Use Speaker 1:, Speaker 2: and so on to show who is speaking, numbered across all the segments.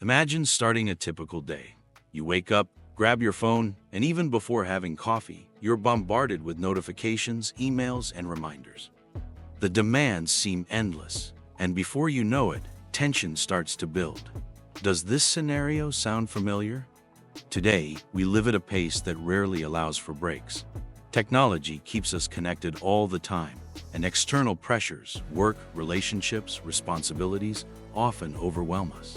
Speaker 1: Imagine starting a typical day. You wake up, grab your phone, and even before having coffee, you're bombarded with notifications, emails, and reminders. The demands seem endless, and before you know it, tension starts to build. Does this scenario sound familiar? Today, we live at a pace that rarely allows for breaks. Technology keeps us connected all the time, and external pressures, work, relationships, responsibilities, often overwhelm us.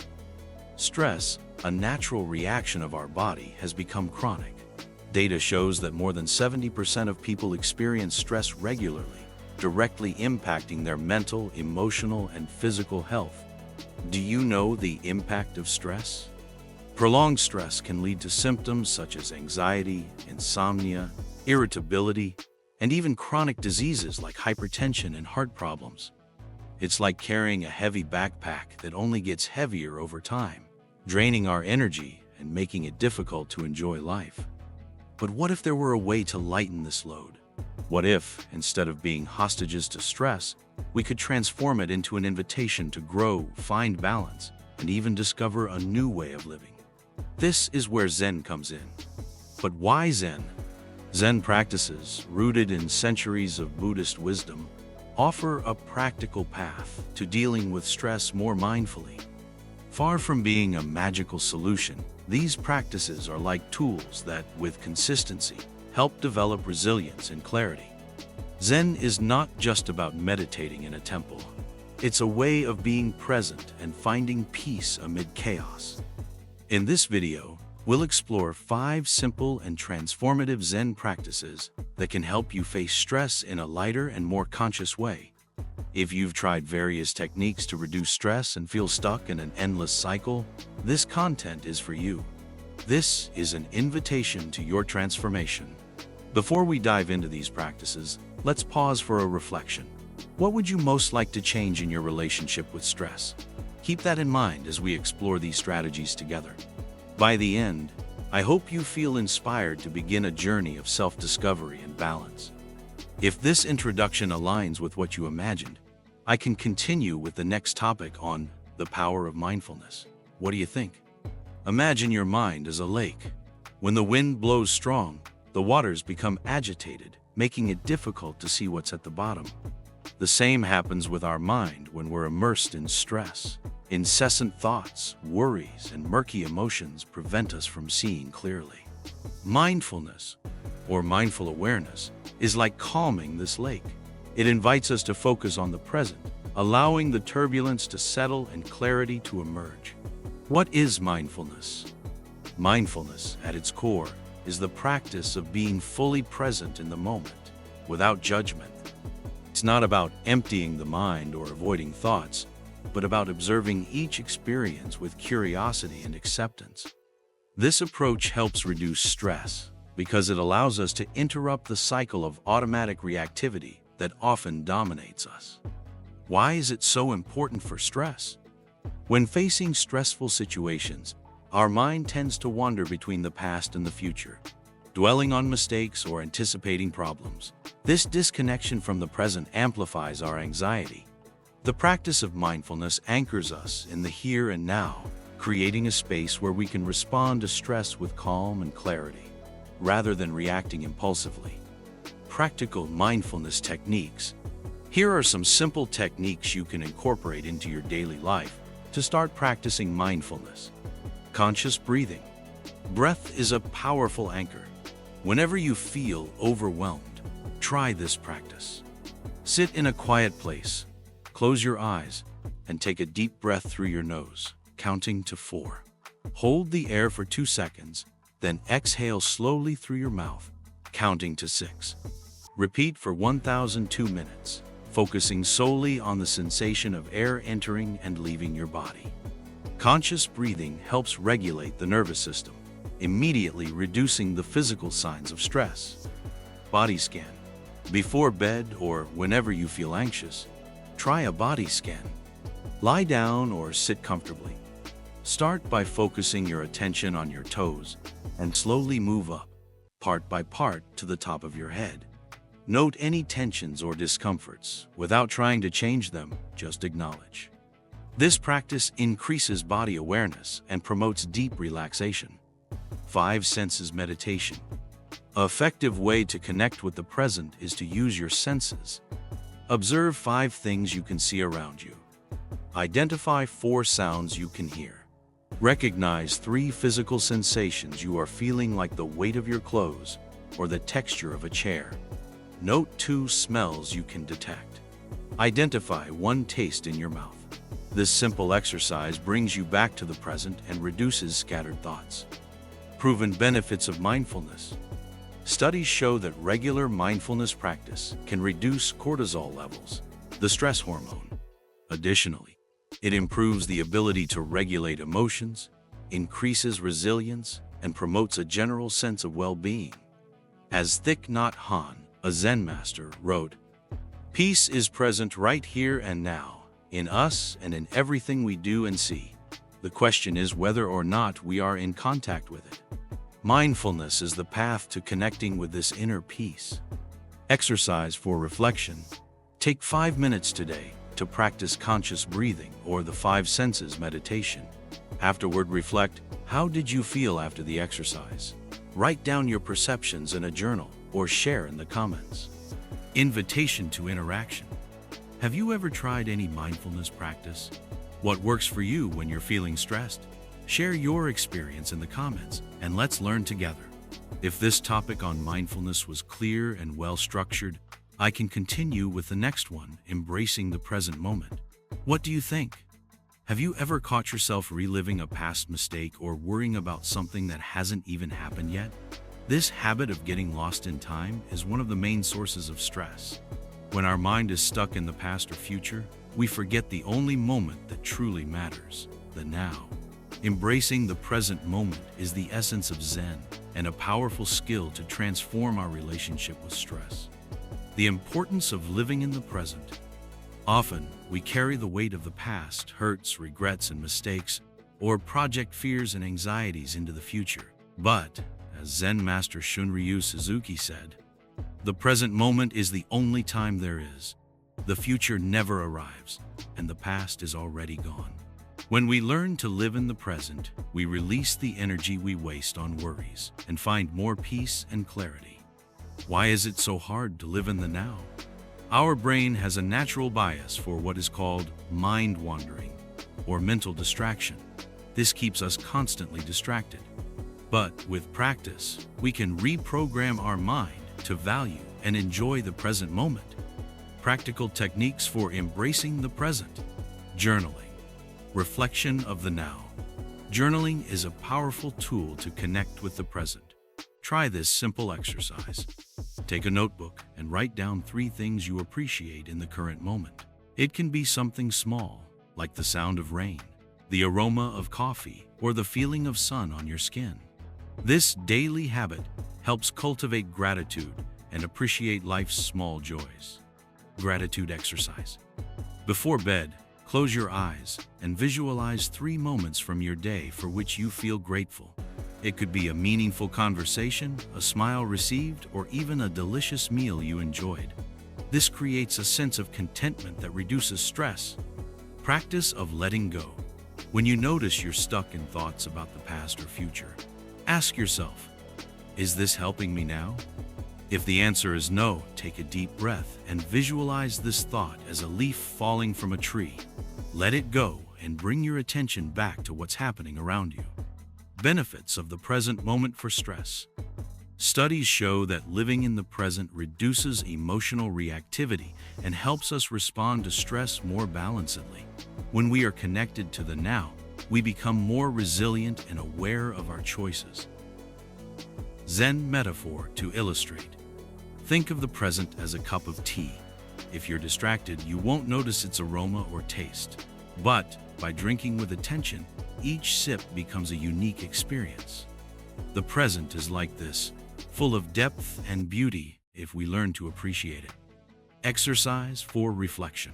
Speaker 1: Stress, a natural reaction of our body, has become chronic. Data shows that more than 70% of people experience stress regularly, directly impacting their mental, emotional, and physical health. Do you know the impact of stress? Prolonged stress can lead to symptoms such as anxiety, insomnia, irritability, and even chronic diseases like hypertension and heart problems. It's like carrying a heavy backpack that only gets heavier over time, draining our energy and making it difficult to enjoy life. But what if there were a way to lighten this load? What if, instead of being hostages to stress, we could transform it into an invitation to grow, find balance, and even discover a new way of living? This is where Zen comes in. But why Zen? Zen practices, rooted in centuries of Buddhist wisdom, offer a practical path to dealing with stress more mindfully. Far from being a magical solution, these practices are like tools that, with consistency, help develop resilience and clarity. Zen is not just about meditating in a temple. It's a way of being present and finding peace amid chaos. In this video, we'll explore 5 simple and transformative Zen practices that can help you face stress in a lighter and more conscious way. If you've tried various techniques to reduce stress and feel stuck in an endless cycle, this content is for you. This is an invitation to your transformation. Before we dive into these practices, let's pause for a reflection. What would you most like to change in your relationship with stress? Keep that in mind as we explore these strategies together. By the end, I hope you feel inspired to begin a journey of self-discovery and balance. If this introduction aligns with what you imagined, I can continue with the next topic on the power of mindfulness. What do you think? Imagine your mind as a lake. When the wind blows strong, the waters become agitated, making it difficult to see what's at the bottom. The same happens with our mind when we're immersed in stress. Incessant thoughts, worries, and murky emotions prevent us from seeing clearly. Mindfulness, or mindful awareness, is like calming this lake. It invites us to focus on the present, allowing the turbulence to settle and clarity to emerge. What is mindfulness? Mindfulness, at its core, is the practice of being fully present in the moment, without judgment. It's not about emptying the mind or avoiding thoughts, but about observing each experience with curiosity and acceptance. This approach helps reduce stress because it allows us to interrupt the cycle of automatic reactivity that often dominates us. Why is it so important for stress? When facing stressful situations, our mind tends to wander between the past and the future, dwelling on mistakes or anticipating problems. This disconnection from the present amplifies our anxiety. The practice of mindfulness anchors us in the here and now, creating a space where we can respond to stress with calm and clarity, rather than reacting impulsively. Practical mindfulness techniques. Here are some simple techniques you can incorporate into your daily life to start practicing mindfulness. Conscious breathing. Breath is a powerful anchor. Whenever you feel overwhelmed, try this practice. Sit in a quiet place, close your eyes, and take a deep breath through your nose, counting to 4. Hold the air for 2 seconds, then exhale slowly through your mouth, counting to 6. Repeat for 1,002 minutes, focusing solely on the sensation of air entering and leaving your body. Conscious breathing helps regulate the nervous system, immediately reducing the physical signs of stress. Body scan. Before bed or whenever you feel anxious, try a body scan. Lie down or sit comfortably. Start by focusing your attention on your toes and slowly move up, part by part, to the top of your head. Note any tensions or discomforts. Without trying to change them, just acknowledge. This practice increases body awareness and promotes deep relaxation. 5 senses meditation. An effective way to connect with the present is to use your senses. Observe 5 things you can see around you. Identify 4 sounds you can hear. Recognize 3 physical sensations you are feeling, like the weight of your clothes or the texture of a chair. Note 2 smells you can detect. Identify 1 taste in your mouth. This simple exercise brings you back to the present and reduces scattered thoughts. Proven benefits of mindfulness. Studies show that regular mindfulness practice can reduce cortisol levels, the stress hormone. Additionally, it improves the ability to regulate emotions, increases resilience, and promotes a general sense of well-being. As Thich Nhat Hanh, a Zen master, wrote, "Peace is present right here and now, in us and in everything we do and see. The question is whether or not we are in contact with it." Mindfulness is the path to connecting with this inner peace. Exercise for reflection. Take 5 minutes today to practice conscious breathing or the 5 senses meditation. Afterward, reflect, how did you feel after the exercise? Write down your perceptions in a journal or share in the comments. Invitation to interaction. Have you ever tried any mindfulness practice? What works for you when you're feeling stressed? Share your experience in the comments and let's learn together. If this topic on mindfulness was clear and well structured, I can continue with the next one, embracing the present moment. What do you think? Have you ever caught yourself reliving a past mistake or worrying about something that hasn't even happened yet? This habit of getting lost in time is one of the main sources of stress. When our mind is stuck in the past or future, we forget the only moment that truly matters, the now. Embracing the present moment is the essence of Zen and a powerful skill to transform our relationship with stress. The importance of living in the present. Often, we carry the weight of the past, hurts, regrets, and mistakes, or project fears and anxieties into the future. But, as Zen master Shunryu Suzuki said, "The present moment is the only time there is. The future never arrives, and the past is already gone." When we learn to live in the present, we release the energy we waste on worries and find more peace and clarity. Why is it so hard to live in the now? Our brain has a natural bias for what is called mind wandering or mental distraction. This keeps us constantly distracted. But with practice, we can reprogram our mind to value and enjoy the present moment. Practical techniques for embracing the present. Journaling. Reflection of the now. Journaling is a powerful tool to connect with the present. Try this simple exercise. Take a notebook and write down 3 things you appreciate in the current moment. It can be something small, like the sound of rain, the aroma of coffee, or the feeling of sun on your skin. This daily habit helps cultivate gratitude and appreciate life's small joys. Gratitude exercise. Before bed, close your eyes and visualize 3 moments from your day for which you feel grateful. It could be a meaningful conversation, a smile received, or even a delicious meal you enjoyed. This creates a sense of contentment that reduces stress. Practice of letting go. When you notice you're stuck in thoughts about the past or future, ask yourself, is this helping me now? If the answer is no, take a deep breath and visualize this thought as a leaf falling from a tree. Let it go and bring your attention back to what's happening around you. Benefits of the present moment for stress. Studies show that living in the present reduces emotional reactivity and helps us respond to stress more balancedly. When we are connected to the now, we become more resilient and aware of our choices. Zen metaphor to illustrate. Think of the present as a cup of tea. If you're distracted, you won't notice its aroma or taste. But by drinking with attention, each sip becomes a unique experience. The present is like this, full of depth and beauty if we learn to appreciate it. Exercise for reflection.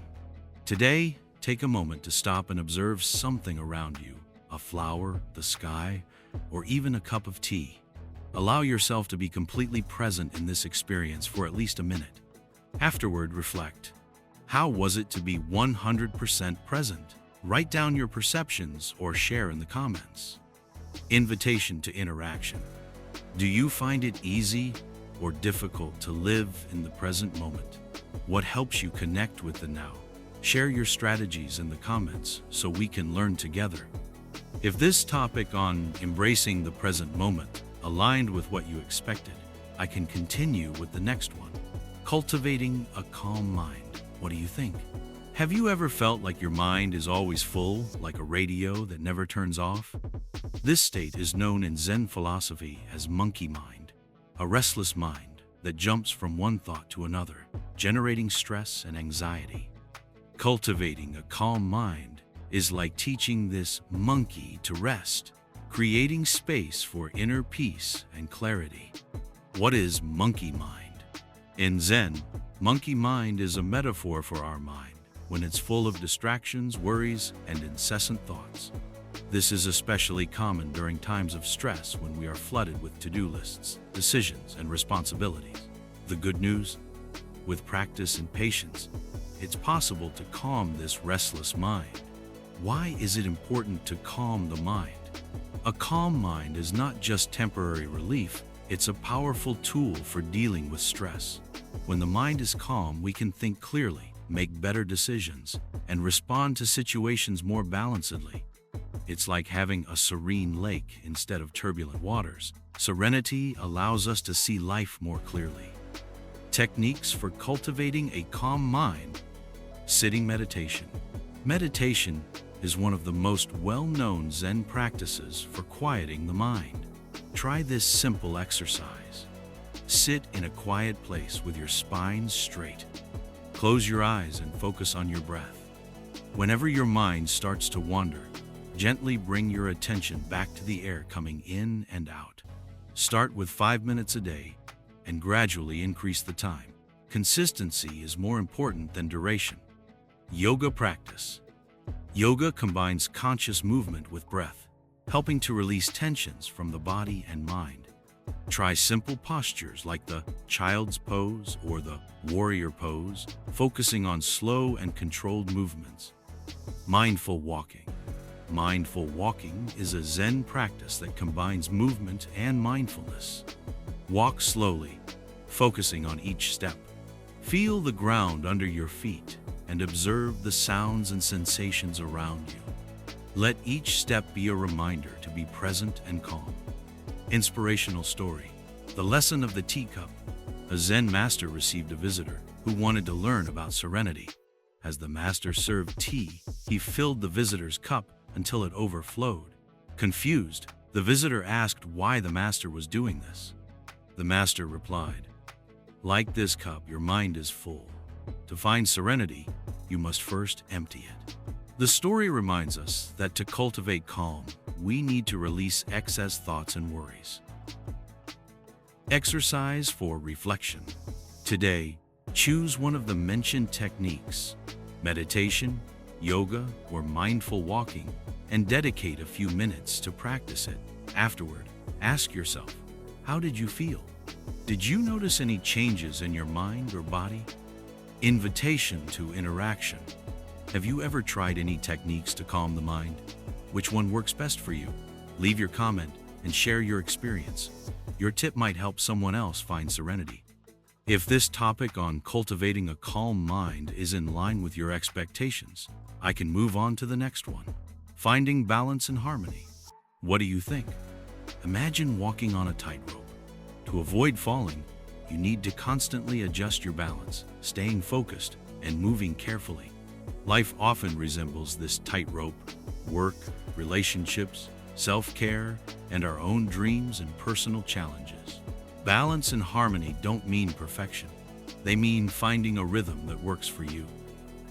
Speaker 1: Today, take a moment to stop and observe something around you, a flower, the sky, or even a cup of tea. Allow yourself to be completely present in this experience for at least a minute. Afterward, reflect. How was it to be 100% present? Write down your perceptions or share in the comments. Invitation to interaction. Do you find it easy or difficult to live in the present moment? What helps you connect with the now? Share your strategies in the comments so we can learn together. If this topic on embracing the present moment aligned with what you expected, I can continue with the next one. Cultivating a calm mind. What do you think? Have you ever felt like your mind is always full, like a radio that never turns off? This state is known in Zen philosophy as monkey mind, a restless mind that jumps from one thought to another, generating stress and anxiety. Cultivating a calm mind is like teaching this monkey to rest, creating space for inner peace and clarity. What is monkey mind? In Zen, monkey mind is a metaphor for our mind when it's full of distractions, worries, and incessant thoughts. This is especially common during times of stress when we are flooded with to-do lists, decisions, and responsibilities. The good news? With practice and patience, it's possible to calm this restless mind. Why is it important to calm the mind? A calm mind is not just temporary relief, it's a powerful tool for dealing with stress. When the mind is calm, we can think clearly, make better decisions, and respond to situations more balancedly. It's like having a serene lake instead of turbulent waters. Serenity allows us to see life more clearly. Techniques for cultivating a calm mind. Sitting meditation. Meditation is one of the most well-known Zen practices for quieting the mind. Try this simple exercise. Sit in a quiet place with your spine straight. Close your eyes and focus on your breath. Whenever your mind starts to wander, gently bring your attention back to the air coming in and out. Start with 5 minutes a day and gradually increase the time. Consistency is more important than duration. Yoga practice. Yoga combines conscious movement with breath, helping to release tensions from the body and mind. Try simple postures like the child's pose or the warrior pose, focusing on slow and controlled movements. Mindful walking. Mindful walking is a Zen practice that combines movement and mindfulness. Walk slowly, focusing on each step. Feel the ground under your feet and observe the sounds and sensations around you. Let each step be a reminder to be present and calm. Inspirational story. The lesson of the teacup. A Zen master received a visitor who wanted to learn about serenity. As the master served tea, he filled the visitor's cup until it overflowed. Confused, the visitor asked why the master was doing this. The master replied, "Like this cup, your mind is full. To find serenity, you must first empty it." The story reminds us that to cultivate calm, we need to release excess thoughts and worries. Exercise for reflection. Today, choose one of the mentioned techniques, meditation, yoga, or mindful walking, and dedicate a few minutes to practice it. Afterward, ask yourself, how did you feel? Did you notice any changes in your mind or body? Invitation to interaction. Have you ever tried any techniques to calm the mind? Which one works best for you? Leave your comment and share your experience. Your tip might help someone else find serenity. If this topic on cultivating a calm mind is in line with your expectations, I can move on to the next one. Finding balance and harmony. What do you think? Imagine walking on a tightrope. To avoid falling, you need to constantly adjust your balance, staying focused and moving carefully. Life often resembles this tightrope: work, relationships, self-care, and our own dreams and personal challenges. Balance and harmony don't mean perfection. They mean finding a rhythm that works for you.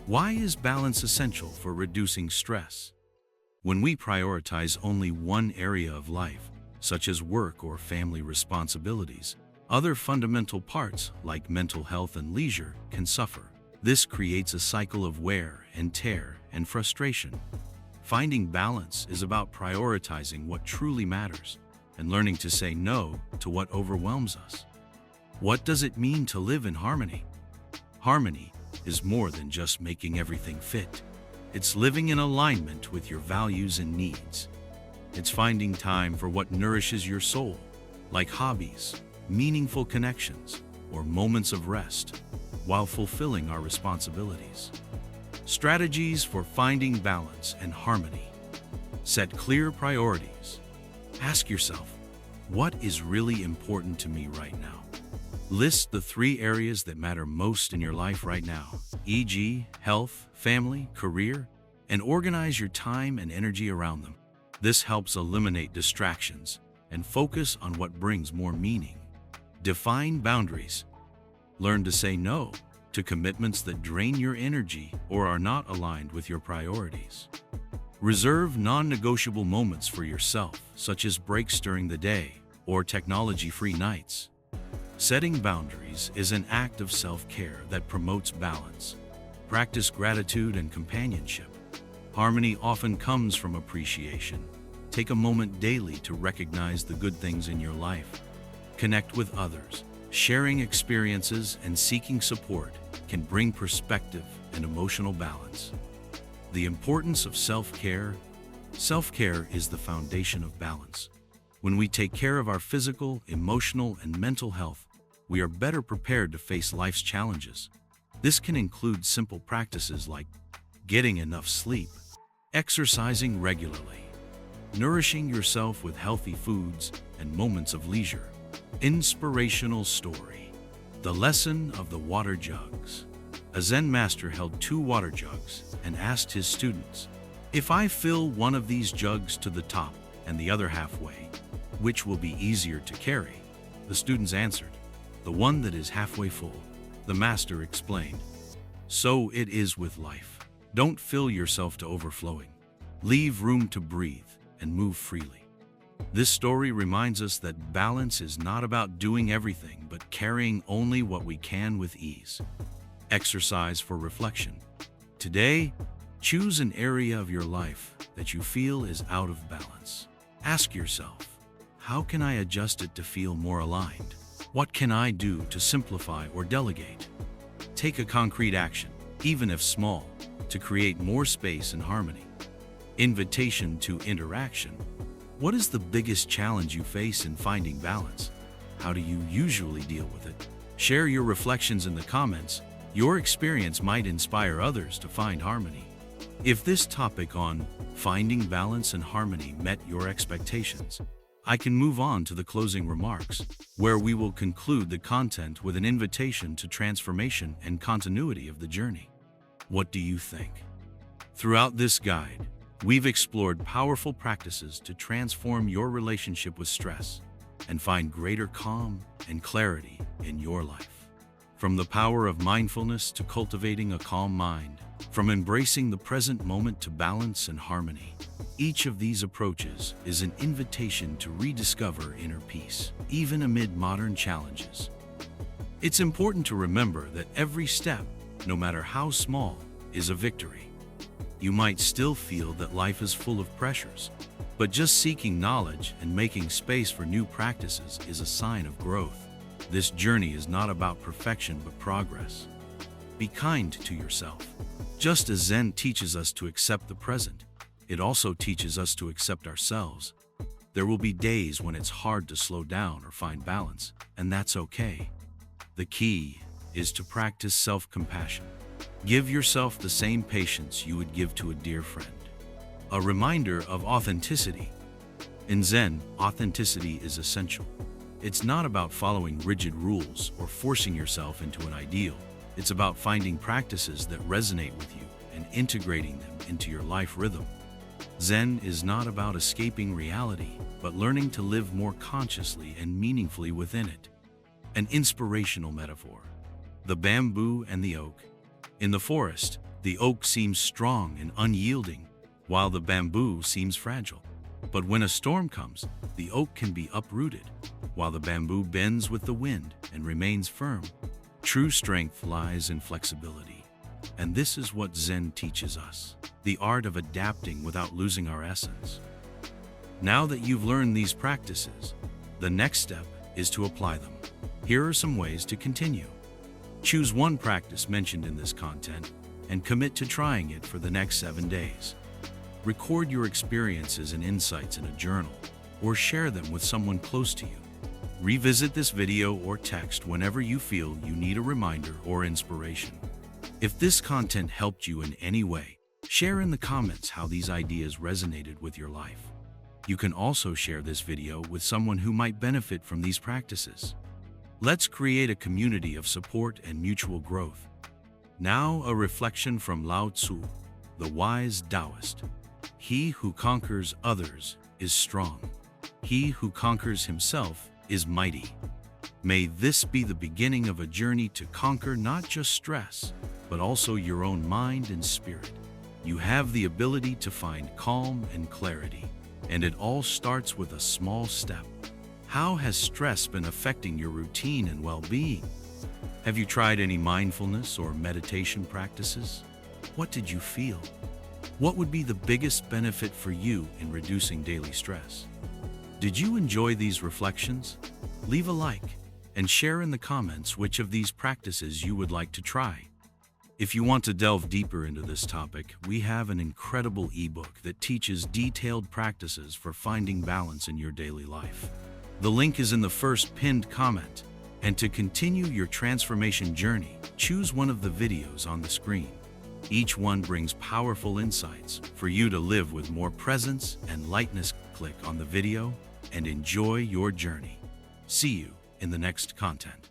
Speaker 1: Why is balance essential for reducing stress? When we prioritize only one area of life, such as work or family responsibilities, other fundamental parts, like mental health and leisure, can suffer. This creates a cycle of wear and tear and frustration. Finding balance is about prioritizing what truly matters and learning to say no to what overwhelms us. What does it mean to live in harmony? Harmony is more than just making everything fit. It's living in alignment with your values and needs. It's finding time for what nourishes your soul, like hobbies, meaningful connections, or moments of rest, while fulfilling our responsibilities. Strategies for finding balance and harmony. Set clear priorities. Ask yourself, what is really important to me right now? List the 3 areas that matter most in your life right now, e.g., health, family, career, and organize your time and energy around them. This helps eliminate distractions and focus on what brings more meaning. Define boundaries. Learn to say no to commitments that drain your energy or are not aligned with your priorities. Reserve non-negotiable moments for yourself, such as breaks during the day or technology-free nights. Setting boundaries is an act of self-care that promotes balance. Practice gratitude and companionship. Harmony often comes from appreciation. Take a moment daily to recognize the good things in your life. Connect with others. Sharing experiences and seeking support can bring perspective and emotional balance. The importance of self-care. Self-care is the foundation of balance. When we take care of our physical, emotional, and mental health, we are better prepared to face life's challenges. This can include simple practices like getting enough sleep, exercising regularly, nourishing yourself with healthy foods, and moments of leisure. Inspirational story. The lesson of the water jugs. A Zen master held 2 water jugs and asked his students, "If I fill one of these jugs to the top and the other halfway, which will be easier to carry?" The students answered, "The one that is halfway full." The master explained, "So it is with life. Don't fill yourself to overflowing. Leave room to breathe and move freely." This story reminds us that balance is not about doing everything, but carrying only what we can with ease. Exercise for reflection. Today, choose an area of your life that you feel is out of balance. Ask yourself, how can I adjust it to feel more aligned? What can I do to simplify or delegate? Take a concrete action, even if small, to create more space and harmony. Invitation to interaction. What is the biggest challenge you face in finding balance? How do you usually deal with it? Share your reflections in the comments. Your experience might inspire others to find harmony. If this topic on finding balance and harmony met your expectations, I can move on to the closing remarks, where we will conclude the content with an invitation to transformation and continuity of the journey. What do you think? Throughout this guide, we've explored powerful practices to transform your relationship with stress and find greater calm and clarity in your life. From the power of mindfulness to cultivating a calm mind, from embracing the present moment to balance and harmony, each of these approaches is an invitation to rediscover inner peace, even amid modern challenges. It's important to remember that every step, no matter how small, is a victory. You might still feel that life is full of pressures, but just seeking knowledge and making space for new practices is a sign of growth. This journey is not about perfection but progress. Be kind to yourself. Just as Zen teaches us to accept the present, it also teaches us to accept ourselves. There will be days when it's hard to slow down or find balance, and that's okay. The key is to practice self-compassion. Give yourself the same patience you would give to a dear friend. A reminder of authenticity. In Zen, authenticity is essential. It's not about following rigid rules or forcing yourself into an ideal. It's about finding practices that resonate with you and integrating them into your life rhythm. Zen is not about escaping reality, but learning to live more consciously and meaningfully within it. An inspirational metaphor. The bamboo and the oak. In the forest, the oak seems strong and unyielding, while the bamboo seems fragile. But when a storm comes, the oak can be uprooted, while the bamboo bends with the wind and remains firm. True strength lies in flexibility. And this is what Zen teaches us, the art of adapting without losing our essence. Now that you've learned these practices, the next step is to apply them. Here are some ways to continue. Choose one practice mentioned in this content and commit to trying it for the next 7 days. Record your experiences and insights in a journal, or share them with someone close to you. Revisit this video or text whenever you feel you need a reminder or inspiration. If this content helped you in any way, share in the comments how these ideas resonated with your life. You can also share this video with someone who might benefit from these practices. Let's create a community of support and mutual growth. Now, a reflection from Lao Tzu, the wise Taoist. He who conquers others is strong. He who conquers himself is mighty. May this be the beginning of a journey to conquer not just stress, but also your own mind and spirit. You have the ability to find calm and clarity, and it all starts with a small step. How has stress been affecting your routine and well-being? Have you tried any mindfulness or meditation practices? What did you feel? What would be the biggest benefit for you in reducing daily stress? Did you enjoy these reflections? Leave a like and share in the comments which of these practices you would like to try. If you want to delve deeper into this topic, we have an incredible ebook that teaches detailed practices for finding balance in your daily life. The link is in the first pinned comment. And to continue your transformation journey, choose one of the videos on the screen. Each one brings powerful insights for you to live with more presence and lightness. Click on the video and enjoy your journey. See you in the next content.